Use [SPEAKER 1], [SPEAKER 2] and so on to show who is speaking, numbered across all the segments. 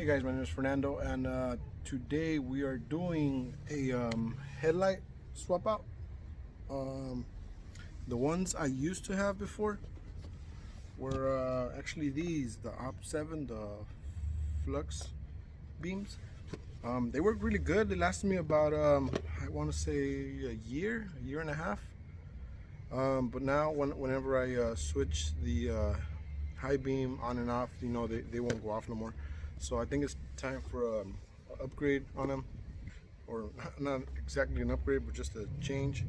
[SPEAKER 1] Hey guys, my name is Fernando, and today we are doing a headlight swap out. Um, the ones I used to have before were actually these, the Op7, the flux beams. They work really good. They lasted me about I want to say a year and a half. But now whenever I switch the high beam on and off, you know, they won't go off no more. So I think it's time for an upgrade on them, or not exactly an upgrade, but just a change.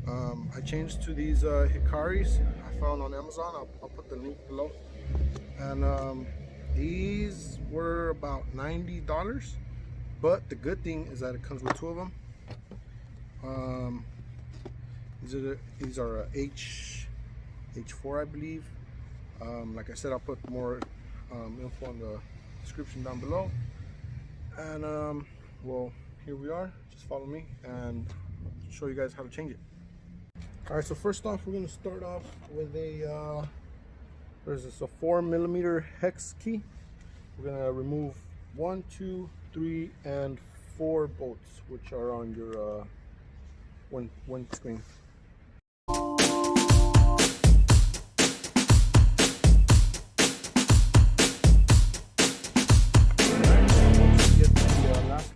[SPEAKER 1] I changed to these Hikaris I found on Amazon. I'll put the link below. And these were about $90. But the good thing is that it comes with two of them. These are H4, I believe. Like I said, I'll put more info in the description down below. And well, here we are. Just follow me and I'll show you guys how to change it. All right, so first off, we're going to start off with a there's this a 4mm hex key. We're going to remove 1, 2, 3, and 4 bolts, which are on your windscreen.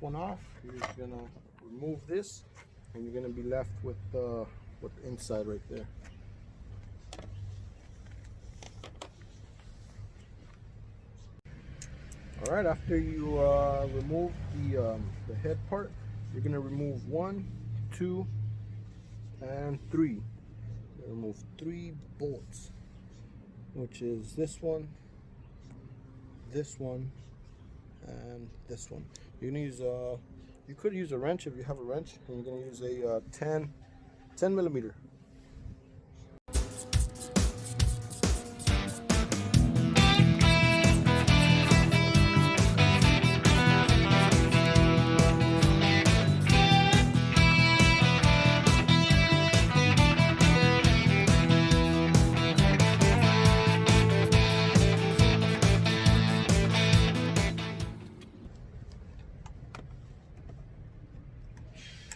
[SPEAKER 1] One off, you're just gonna remove this, and you're gonna be left with the inside right there. All right, after you remove the head part, you're gonna remove 1, 2, and 3. You're gonna remove 3 bolts, which is this one, and this one. You're gonna use you could use a wrench if you have a wrench, and you're gonna use a 10mm.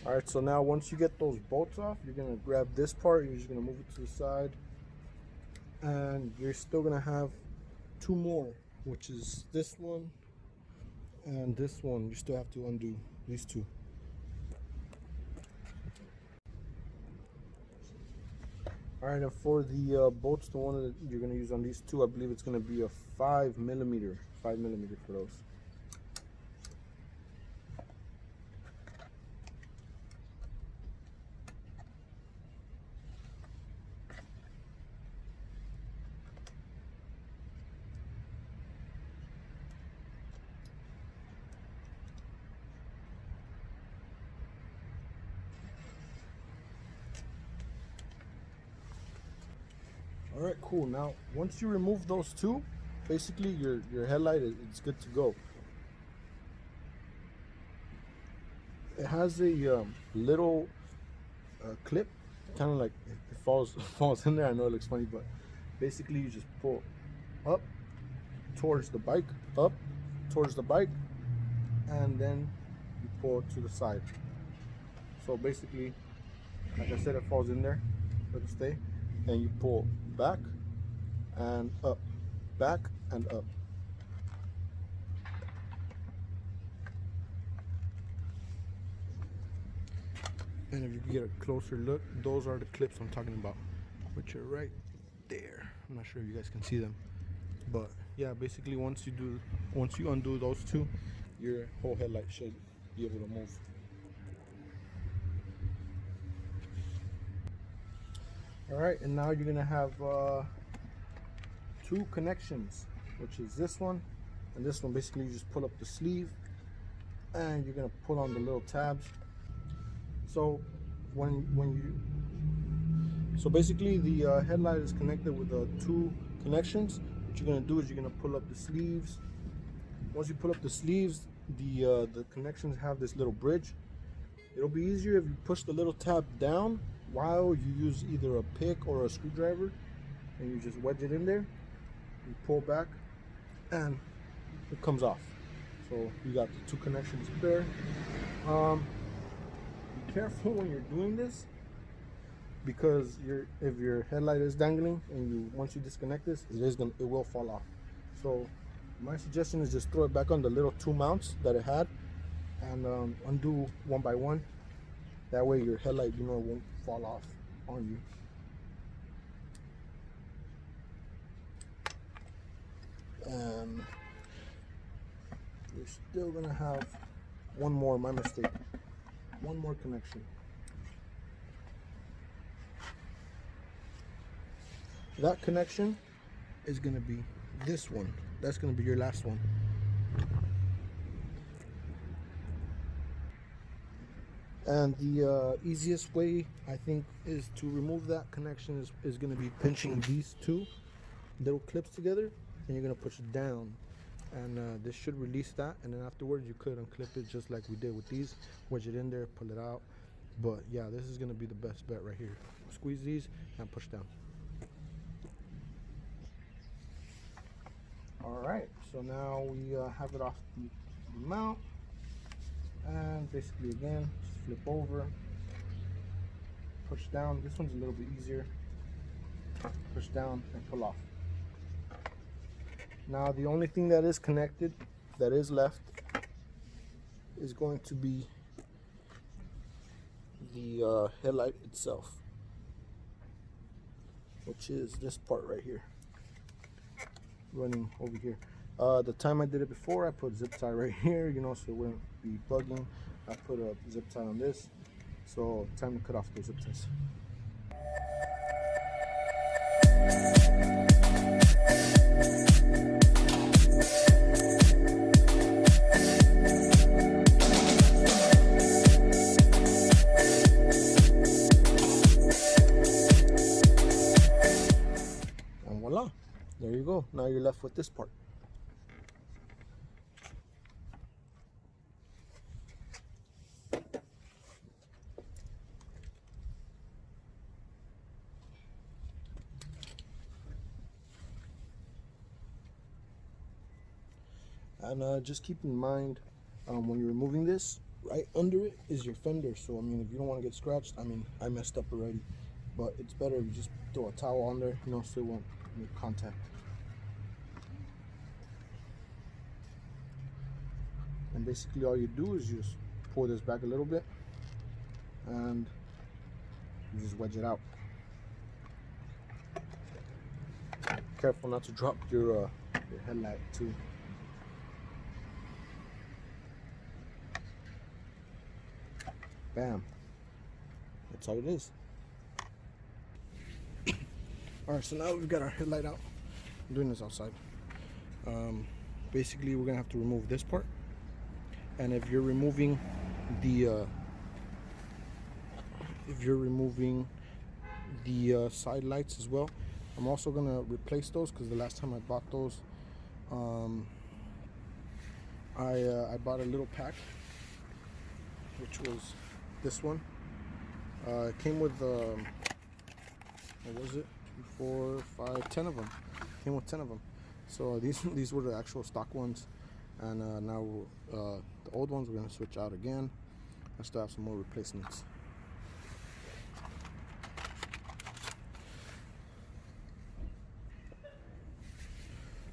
[SPEAKER 1] All right, so now once you get those bolts off, you're gonna grab this part, you're just gonna move it to the side, and you're still gonna have 2 more, which is this one and this one. You still have to undo these 2. All right, and for the bolts, the one that you're gonna use on these 2, I believe it's gonna be a 5mm for those. All right, cool. Now, once you remove those 2, basically your headlight is good to go. It has a little clip, kind of like it falls in there. I know it looks funny, but basically you just pull up towards the bike, and then you pull it to the side. So basically, like I said, it falls in there, let it stay, and you pull back and up, back and up. And if you can get a closer look, those are the clips I'm talking about, which are right there. I'm not sure if you guys can see them, but yeah, basically once you undo those 2, your whole headlight should be able to move. All right, and now you're gonna have 2 connections, which is this one and this one. Basically, you just pull up the sleeve, and you're gonna pull on the little tabs. So so basically the headlight is connected with the 2 connections. What you're gonna do is you're gonna pull up the sleeves. Once you pull up the sleeves, the connections have this little bridge. It'll be easier if you push the little tab down while you use either a pick or a screwdriver, and you just wedge it in there, you pull back, and it comes off. So you got the 2 connections there. Be careful when you're doing this, because if your headlight is dangling and once you disconnect this, it will fall off. So my suggestion is just throw it back on the little 2 mounts that it had, and undo one by one. That way your headlight, won't fall off on you. And you're still gonna have one more, my mistake, one more connection. That connection is gonna be this one. That's gonna be your last one. And the easiest way, I think, is to remove that connection is going to be pinching these 2 little clips together, and you're going to push it down, and this should release that. And then afterwards you could unclip it just like we did with these, wedge it in there, pull it out. But yeah, this is going to be the best bet right here. Squeeze these and push down. All right, so now we have it off the mount, and basically again, just flip over, push down. This one's a little bit easier. Push down and pull off. Now the only thing that is connected, that is left, is going to be the headlight itself, which is this part right here, running over here. The time I did it before, I put zip tie right here, so it wouldn't be bugging. I put a zip tie on this, so time to cut off those zip ties. And voila, there you go. Now you're left with this part. And just keep in mind, when you're removing this, right under it is your fender. So I mean, if you don't want to get scratched, I mean, I messed up already, but it's better if you just throw a towel on there, so it won't make contact. And basically all you do is just pull this back a little bit, and you just wedge it out. Careful not to drop your headlight too. Bam. That's all it is. Alright, so now we've got our headlight out. I'm doing this outside. Basically, we're gonna have to remove this part. And if you're removing the side lights as well, I'm also gonna replace those, because the last time I bought those, I bought a little pack, which was this one. It came with what was it? 2, 4, 5, 10 of them. Came with 10 of them. So these were the actual stock ones, and now the old ones we're gonna switch out again. I still have some more replacements.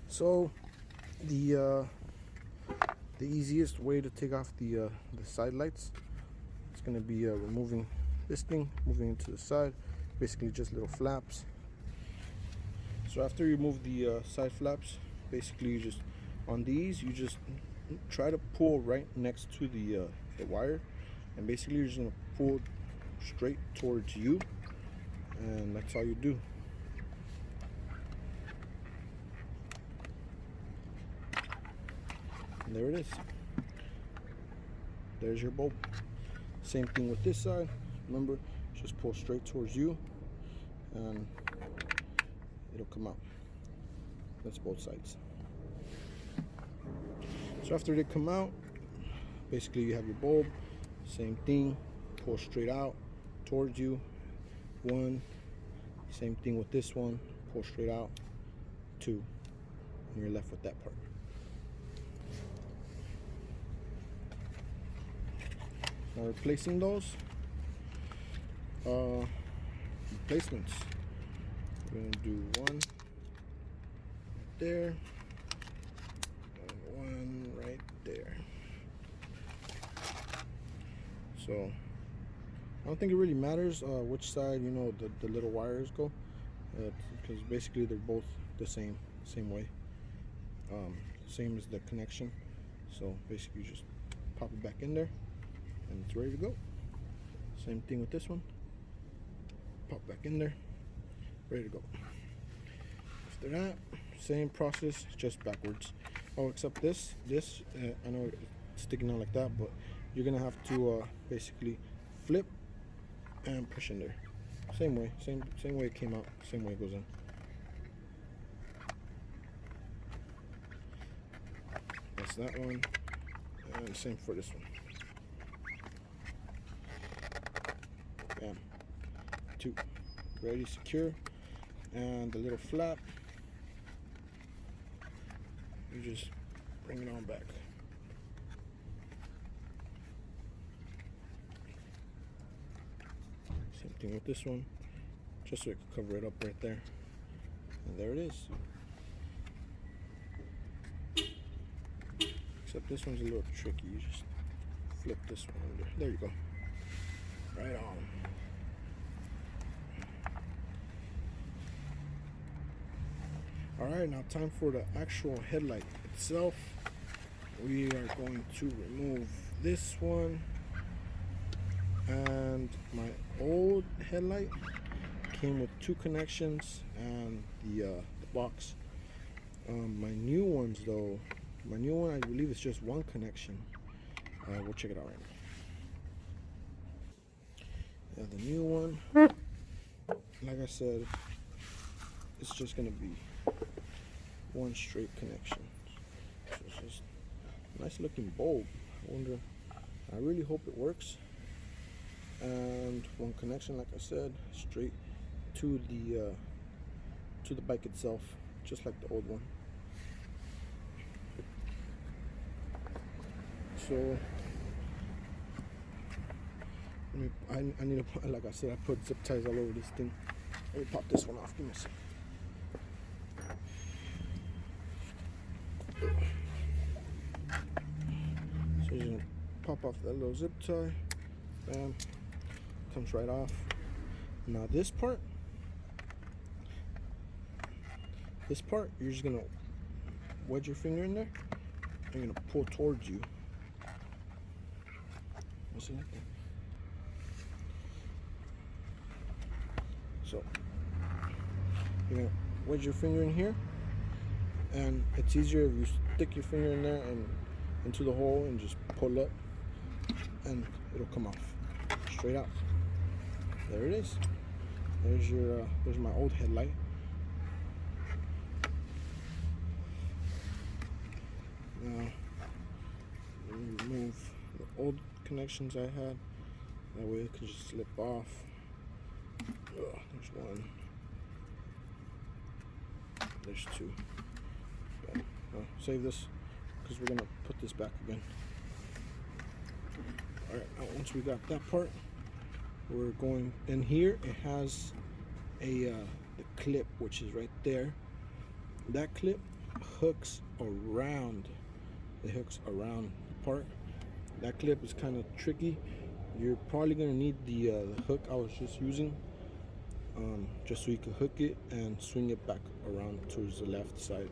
[SPEAKER 1] So the easiest way to take off the side lights, it's going to be removing this thing, moving it to the side, basically just little flaps. So after you remove the side flaps, basically you just, on these, you just try to pull right next to the wire, and basically you're just going to pull straight towards you, and that's all you do. And there it is. There's your bulb. Same thing with this side. Remember, just pull straight towards you and it'll come out. That's both sides. So after they come out, basically you have your bulb. Same thing, pull straight out towards you. One. Same thing with this one, pull straight out. 2. And you're left with that part. Now replacing those replacements. We're gonna do one right there and one right there. So I don't think it really matters which side, you know, the little wires go, because basically they're both the same way, same as the connection. So basically you just pop it back in there and it's ready to go. Same thing with this one. Pop back in there, ready to go. After that, same process, just backwards. Oh, except this I know it's sticking out like that, but you're gonna have to basically flip and push in there. Same way, same way it came out, same way it goes in. That's that one, and same for this one. Bam. Two. Ready, secure. And the little flap, you just bring it on back. Same thing with this one, just so it can cover it up right there. And there it is. Except this one's a little tricky. You just flip this one under. There you go. Right on. Alright, now time for the actual headlight itself. We are going to remove this one. And my old headlight came with 2 connections and the box. My new ones though, my new one I believe it's just 1 connection. We'll check it out right now. Yeah, the new one, like I said, it's just gonna be 1 straight connection. So it's just a nice looking bulb. I really hope it works. And 1 connection, like I said, straight to the bike itself, just like the old one. So I need to, like I said, I put zip ties all over this thing. Let me pop this one off. Give me a second. So you're gonna pop off that little zip tie. Bam. Comes right off. Now this part, you're just gonna wedge your finger in there and you're gonna pull towards you. See that? So you're gonna wedge your finger in here, and it's easier if you stick your finger in there and into the hole and just pull up, and it'll come off straight out. There it is. There's my old headlight. Now let me remove the old connections I had. That way it can just slip off. There's 1. There's 2. Okay. Save this because we're gonna put this back again. Alright, now once we got that part, we're going in here. It has the clip, which is right there. That clip hooks around. It hooks around the part. That clip is kind of tricky. You're probably gonna need the hook I was just using, just so you can hook it and swing it back around towards the left side.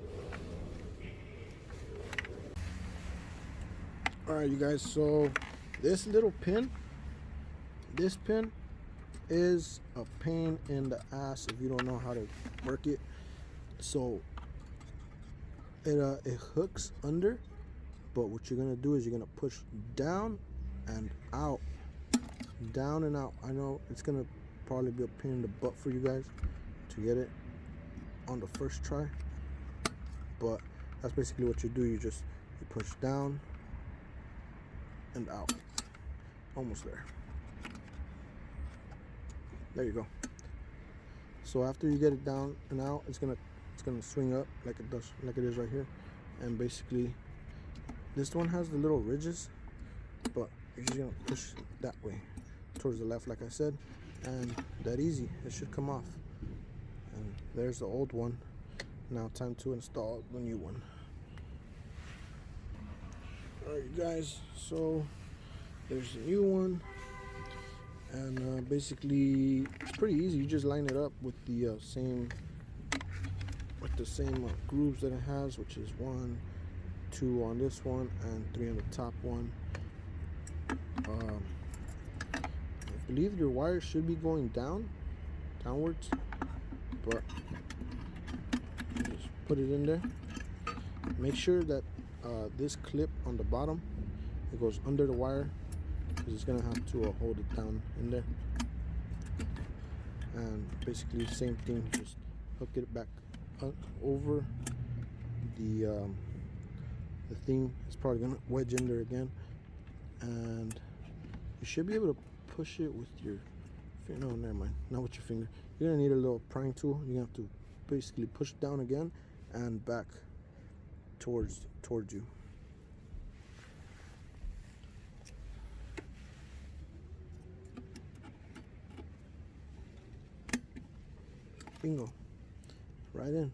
[SPEAKER 1] All right, you guys. So this little pin, is a pain in the ass if you don't know how to work it. So it hooks under. But what you're gonna do is you're gonna push down and out, down and out. I know it's gonna probably be a pain in the butt for you guys to get it on the first try, but that's basically what you do. You push down and out. Almost there. There you go. So after you get it down and out, it's gonna swing up like it does, like it is right here, and basically. This one has the little ridges, but you're just gonna push that way towards the left, like I said, and that easy, it should come off. And there's the old one. Now time to install the new one. Alright guys, so there's the new one, and basically it's pretty easy. You just line it up with the same grooves that it has, which is 1, 2 on this one and 3 on the top one. I believe your wire should be going downwards, but just put it in there. Make sure that this clip on the bottom, it goes under the wire, because it's gonna have to hold it down in there. And basically the same thing, just hook it back over the thing. It's probably gonna wedge in there again, and you should be able to push it with your finger. No, never mind, not with your finger. You're gonna need a little prying tool. You're gonna have to basically push down again and back towards you. Bingo, right in.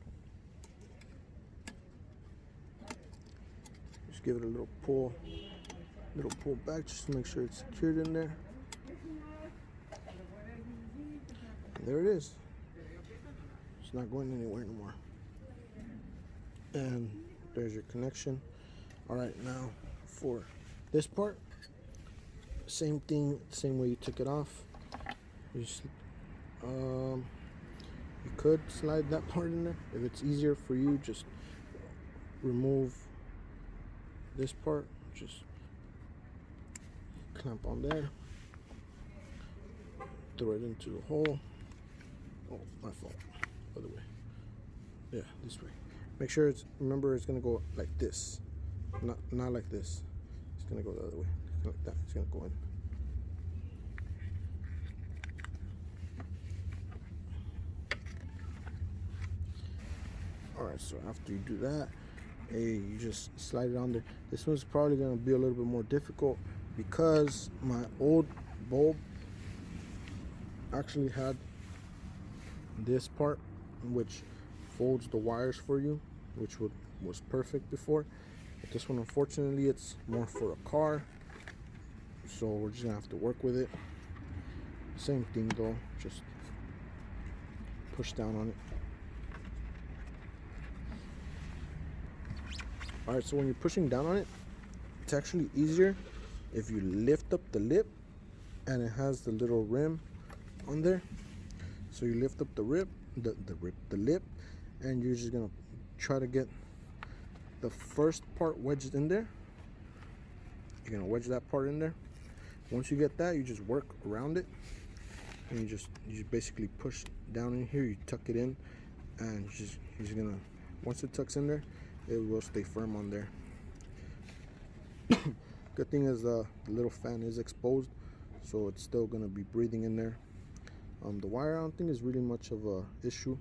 [SPEAKER 1] Just give it a little pull back, just to make sure it's secured in there. And there it is. It's not going anywhere anymore. And there's your connection. All right, now for this part, same thing, same way you took it off. You just, you could slide that part in there. If it's easier for you, just remove this part, just clamp on there, throw it into the hole. Oh, my fault. Other way. Yeah, this way. Make sure it's, remember, it's gonna go like this, not like this. It's gonna go the other way, like that. It's gonna go in. All right, so after you do that, you just slide it on there. This one's probably gonna be a little bit more difficult because my old bulb actually had this part which folds the wires for you, which was perfect before. But this one, unfortunately, it's more for a car, so we're just gonna have to work with it. Same thing though, just push down on it. All right, so when you're pushing down on it, it's actually easier if you lift up the lip, and it has the little rim on there. So you lift up the lip, and you're just gonna try to get the first part wedged in there. You're gonna wedge that part in there. Once you get that, you just work around it, and you just basically push down in here. You tuck it in, and you're just gonna, once it tucks in there, it will stay firm on there. Good thing is the little fan is exposed, so it's still gonna be breathing in there. The wire, I don't think is really much of a issue,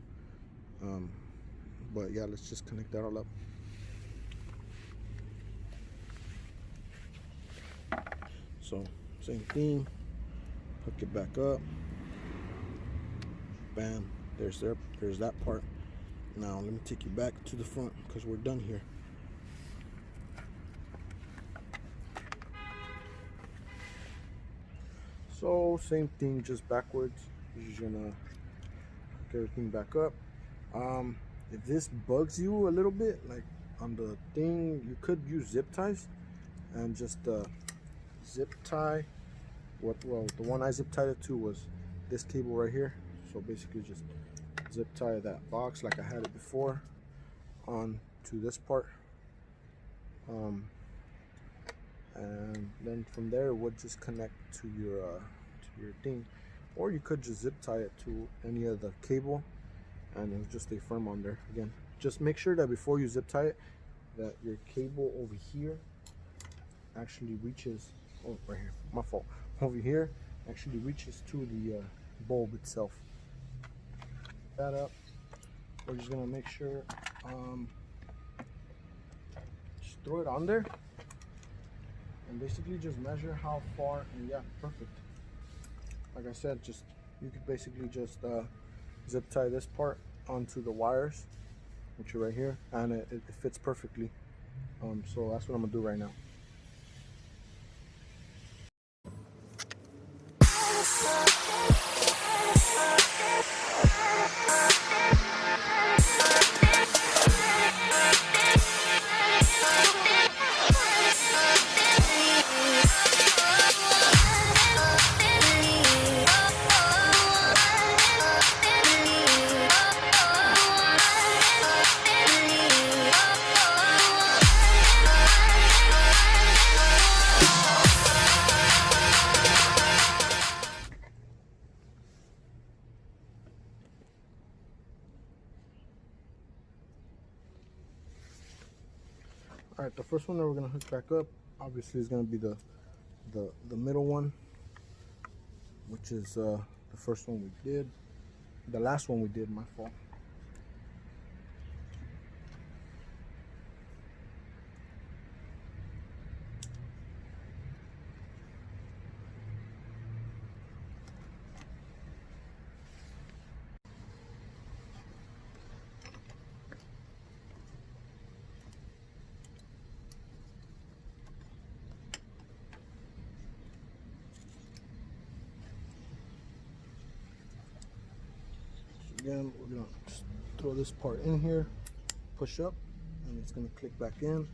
[SPEAKER 1] but yeah, let's just connect that all up. So same thing, hook it back up, bam, there's that part. Now let me take you back to the front because we're done here. So same thing, just backwards. You're just gonna hook everything back up. If this bugs you a little bit, like on the thing, you could use zip ties and just zip tie. Well, the one I zip tied it to was this cable right here. So basically just zip tie that box like I had it before on to this part, and then from there it would just connect to your thing, or you could just zip tie it to any of the cable and it'll just stay firm on there. Again, just make sure that before you zip tie it, that your cable over here actually reaches, oh, right here, my fault, over here actually reaches to the bulb itself. That up, we're just gonna make sure, just throw it on there, and basically just measure how far, and yeah, perfect. Like I said, just you could basically just zip tie this part onto the wires, which are right here, and it fits perfectly. So that's what I'm gonna do right now. All right, the first one that we're gonna hook back up, obviously, is gonna be the middle one, which is the first one we did, the last one we did. My fault. Again, we're gonna just throw this part in here, push up, and it's gonna click back in.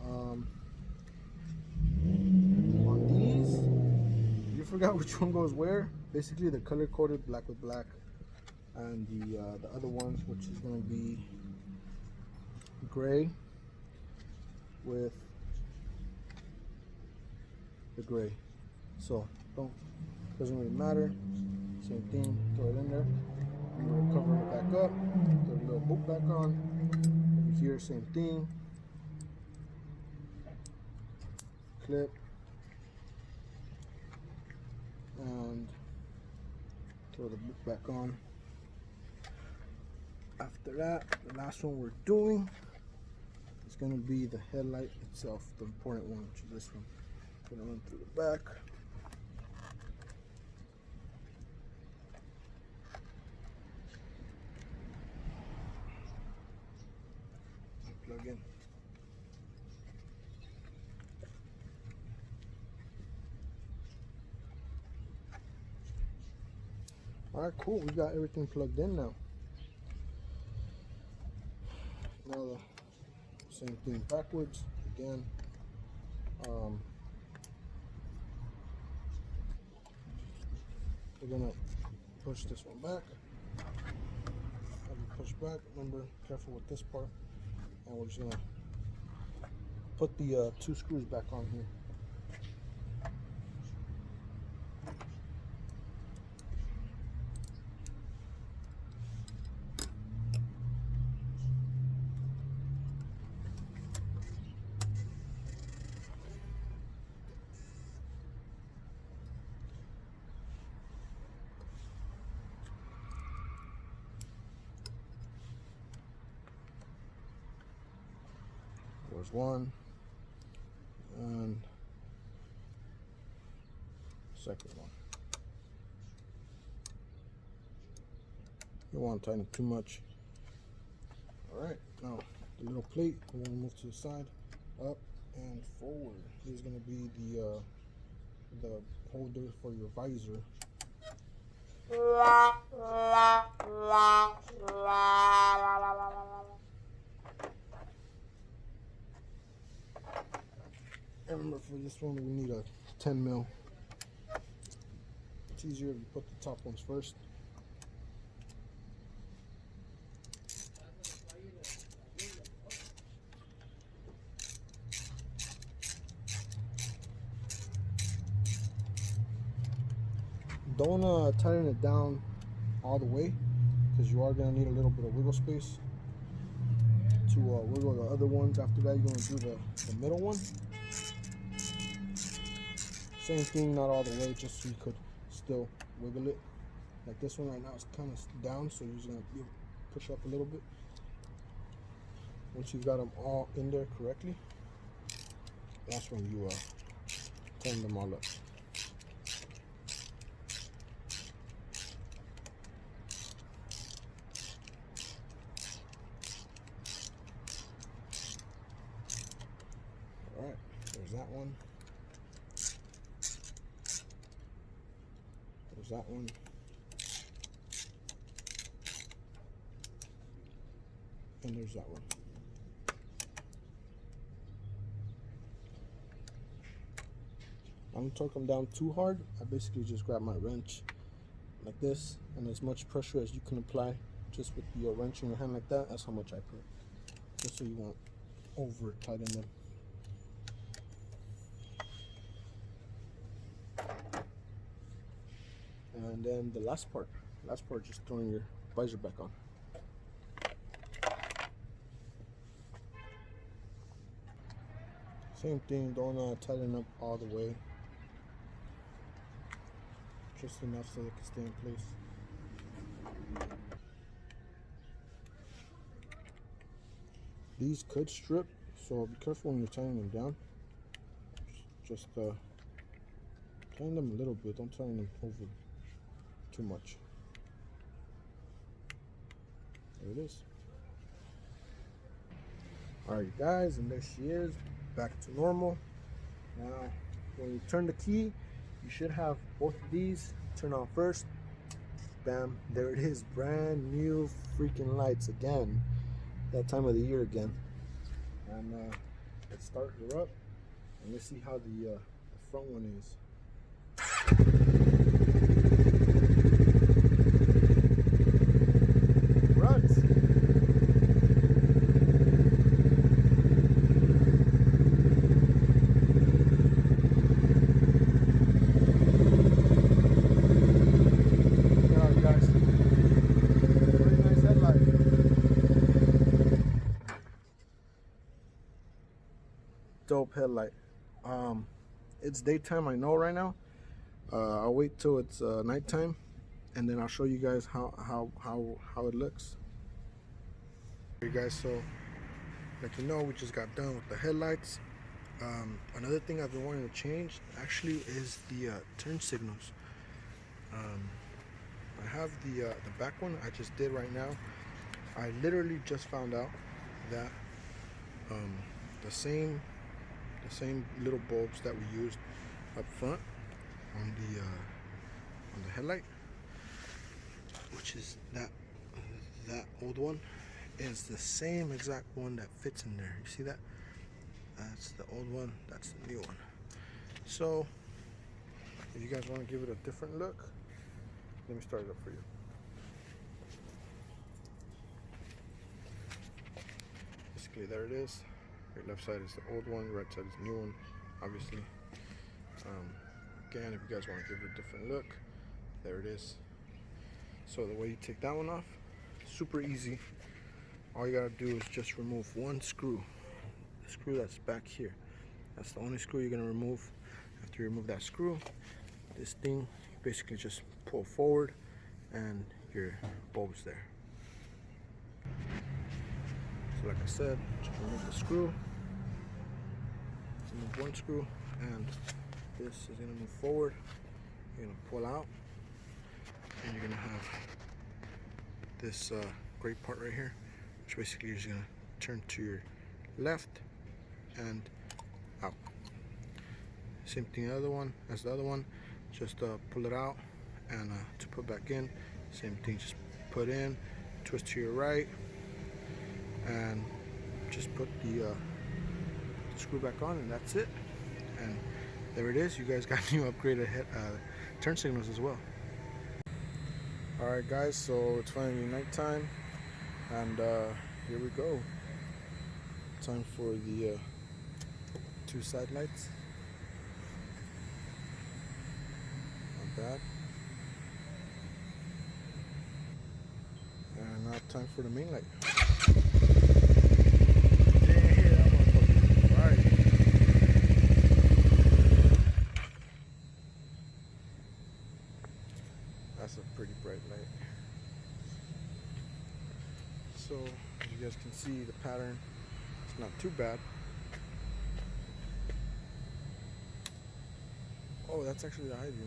[SPEAKER 1] On these, you forgot which one goes where. Basically, they're color coded, black with black, and the other one, which is gonna be gray with the gray. So doesn't really matter. Same thing, throw it in there. I'm gonna cover it back up, throw the little boot back on. Over here, same thing. Clip. And throw the boot back on. After that, the last one we're doing is gonna be the headlight itself, the important one, which is this one. Gonna run through the back. Plug in. All right, cool. We got everything plugged in now. Now the same thing backwards again. We're gonna push this one back. Have you push back. Remember, careful with this part. And we're just gonna put the 2 screws back on here. There's one, and second one. You don't want to tighten it too much. All right, now the little plate, we're going to move to the side, up and forward. This is going to be the holder for your visor. And remember, for this one we need a 10 mil. It's easier if you put the top ones first. Don't tighten it down all the way, because you are going to need a little bit of wiggle space to wiggle the other ones. After that, you're going to do the middle one. Same thing, not all the way, just so you could still wiggle it. Like this one right now is kind of down, so you're just going to push up a little bit. Once you've got them all in there correctly, that's when you turn them all up. All right, there's that one. There's that one. And there's that one. I don't torque them down too hard. I basically just grab my wrench like this, and as much pressure as you can apply just with your wrench in your hand like that, that's how much I put, just so you won't over tighten them. And then the last part, just throwing your visor back on. Same thing, don't tighten up all the way, just enough so they can stay in place. These could strip, so be careful when you're tightening them down. Just tighten them a little bit, don't tighten them over too much. There it is. Alright guys, and there she is, back to normal. Now when you turn the key, you should have both of these turn on first. Bam, there it is, brand new freaking lights again, that time of the year again. And let's start her up and let's see how the front one is. Runs. Alright guys, very nice headlight. Dope headlight. It's daytime, I know right now. I'll wait till it's nighttime, and then I'll show you guys how it looks. Hey guys, so like you know, we just got done with the headlights. Another thing I've been wanting to change actually is the turn signals. I have the back one I just did right now. I literally just found out that the same little bulbs that we used up front on the headlight, which is that old one, is the same exact one that fits in there. You see that? That's the old one, that's the new one. So if you guys want to give it a different look, let me start it up for you. Basically there it is. Your left side is the old one, right side is the new one, obviously. Again, if you guys want to give it a different look, there it is. So the way you take that one off, super easy. All you gotta do is just remove one screw, the screw that's back here. That's the only screw you're gonna remove. After you remove that screw, this thing, you basically just pull forward and your bulb's there. So like I said, just remove the screw, remove one screw, and this is going to move forward. You're going to pull out, and you're going to have this gray part right here, which basically is going to turn to your left and out. Same thing the other one as the other one, just pull it out, and to put back in, same thing, just put in, twist to your right, and just put the screw back on, and that's it. And there it is. You guys got new upgraded turn signals as well. Alright guys, so it's finally nighttime, and here we go. Time for the two side lights. Not bad. And now time for the main light. That's a pretty bright light. So as you guys can see, the pattern, it's not too bad. Oh, that's actually the high beam.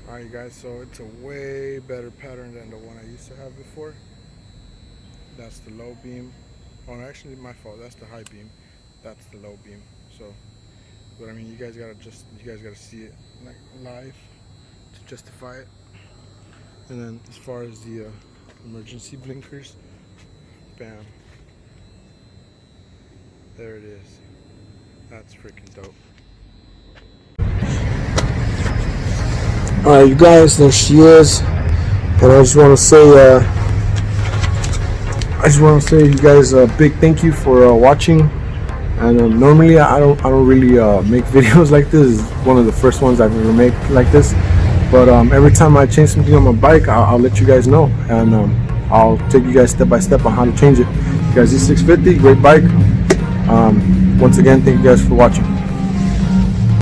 [SPEAKER 1] Alright guys, so it's a way better pattern than the one I used to have before. That's the low beam. Oh, actually my fault. That's the high beam. That's the low beam. So, but I mean, you guys gotta see it like live to justify it. And then as far as the emergency blinkers, bam, there it is. That's freaking dope. Alright, you guys, there she is. And I just want to say, you guys a big thank you for watching. And normally I don't really make videos like this. It's one of the first ones I've ever made like this. But every time I change something on my bike, I'll let you guys know, and I'll take you guys step by step on how to change it. You guys, E650, great bike. Once again, thank you guys for watching.